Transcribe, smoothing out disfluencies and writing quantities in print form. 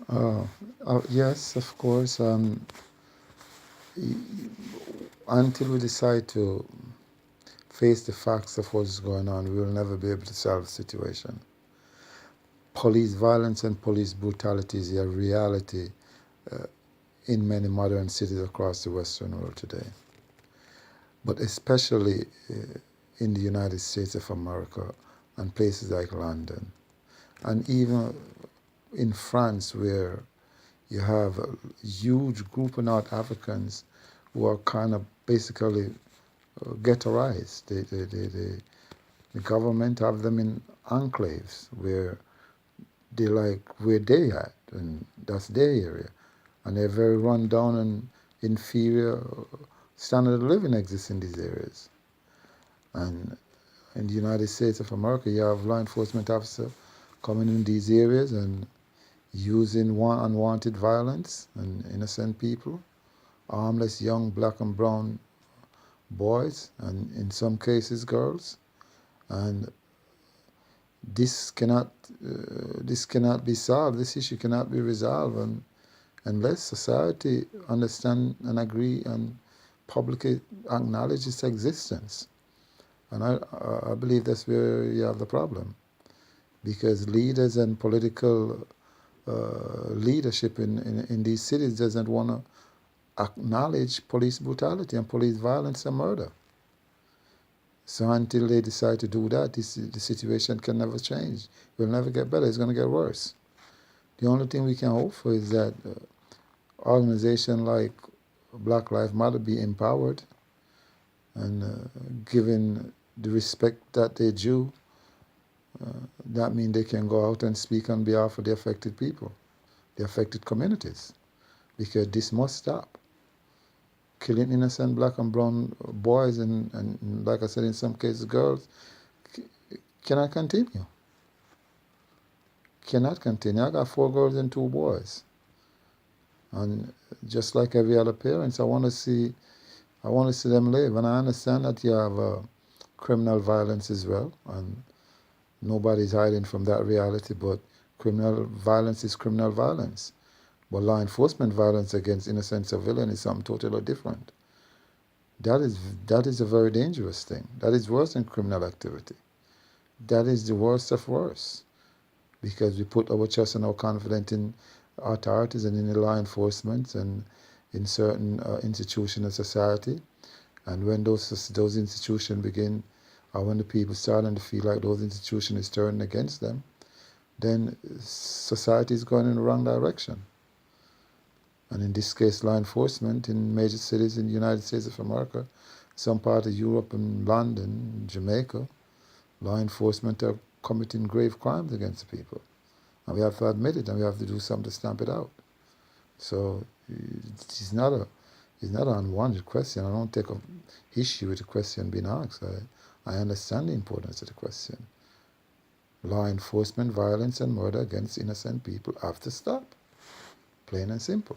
Uh, yes, of course. Until we decide to face the facts of what's going on, we will never be able to solve the situation. Police violence and police brutality is a reality uh, in many modern cities across the Western world today, but especially in the United States of America and places like London, and even in France, where you have a huge group of North Africans who are kind of basically ghettoized. The government have them in enclaves where they like where they at, and that's their area, and they're very run down and inferior standard of living exists in these areas. And in the United States of America, you have law enforcement officers coming in these areas and using unwanted violence and innocent people, harmless young black and brown boys, and in some cases girls. And this cannot this cannot be solved. This issue cannot be resolved unless society understand and agree and publicly acknowledge its existence. And I believe that's where you have the problem, because leaders and political leadership in these cities doesn't want to acknowledge police brutality and police violence and murder. So until they decide to do that, the situation can never change. It will never get better. It's going to get worse. The only thing we can hope for is that organizations like Black Lives Matter be empowered and given the respect that they due. That means they can go out and speak on behalf of the affected people, the affected communities, because this must stop. Killing innocent black and brown boys and like I said, in some cases, girls, cannot continue. Cannot continue. I got 4 girls and 2 boys. And just like every other parents, I want to see them live. And I understand that you have criminal violence as well, and nobody's hiding from that reality. But criminal violence is criminal violence. But law enforcement violence against innocent civilians is something totally different. That is a very dangerous thing. That is worse than criminal activity. That is the worst of worst, because we put our trust and our confidence in authorities and in the law enforcement and in certain institutions of society. And when those institutions begin, or when the people start to feel like those institutions is turning against them, then society is going in the wrong direction. And in this case, law enforcement in major cities in the United States of America, some part of Europe and London, Jamaica, law enforcement are committing grave crimes against the people. And we have to admit it, and we have to do something to stamp it out. So it's not a it's not an unwanted question. I don't take issue with the question being asked. I understand the importance of the question. Law enforcement violence and murder against innocent people have to stop. Plain and simple.